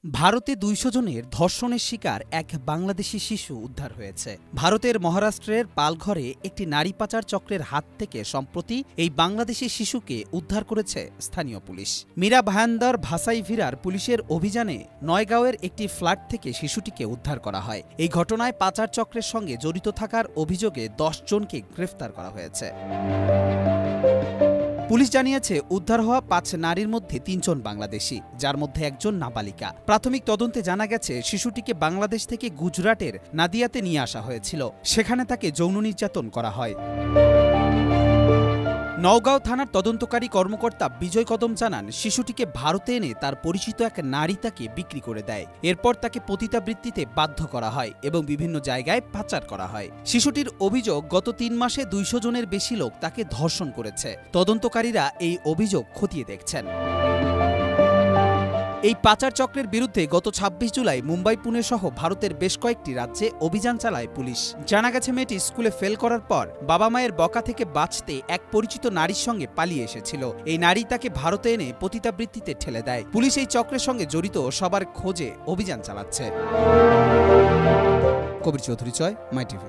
ভারতে ২০০ জনের ধর্ষণের শিকার এক বাংলাদেশি শিশু উদ্ধার হয়েছে। ভারতের মহারাষ্ট্রের পালঘরে একটি নারী পাচার চক্রের হাত থেকে সম্প্রতি এই বাংলাদেশি শিশুকে উদ্ধার করেছে স্থানীয় পুলিশ। মীরা ভায়ান্দর ভাসাইভিরার পুলিশের অভিযানে নয়গাঁওয়ের একটি ফ্ল্যাট থেকে শিশুটিকে উদ্ধার করা হয়। এই ঘটনায় পাচার চক্রের সঙ্গে জড়িত থাকার অভিযোগে ১০ জনকে গ্রেফতার করা হয়েছে। পুলিশ জানিয়েছে, উদ্ধার হওয়া ৫ নারীর মধ্যে ৩ জন বাংলাদেশি, যার মধ্যে একজন নাবালিকা। প্রাথমিক তদন্তে জানা গেছে, শিশুটিকে বাংলাদেশ থেকে গুজরাটের নাদিয়াতে নিয়ে আসা হয়েছিল। সেখানে তাকে যৌন নির্যাতন করা হয়। নওগাঁও থানার তদন্তকারী কর্মকর্তা বিজয় কদম জানান, শিশুটিকে ভারতে এনে তার পরিচিত এক নারী তাকে বিক্রি করে দেয়। এরপর তাকে পতিতাবৃত্তিতে বাধ্য করা হয় এবং বিভিন্ন জায়গায় পাচার করা হয়। শিশুটির অভিযোগ, গত ৩ মাসে ২০০ জনের বেশি লোক তাকে ধর্ষণ করেছে। তদন্তকারীরা এই অভিযোগ খতিয়ে দেখছেন। এই পাচার চক্রের বিরুদ্ধে গত ২৬ জুলাই মুম্বাই, পুনে সহ ভারতের বেশ কয়েকটি রাজ্যে অভিযান চালায় পুলিশ। জানা গেছে, মেয়েটি স্কুলে ফেল করার পর বাবা মায়ের বকা থেকে বাঁচতে এক পরিচিত নারীর সঙ্গে পালিয়ে এসেছিল। এই নারী তাকে ভারতে এনে পতিতাবৃত্তিতে ঠেলে দেয়। পুলিশ এই চক্রের সঙ্গে জড়িত সবার খোঁজে অভিযান চালাচ্ছে। কবির চৌধুরী, মাই টিভি।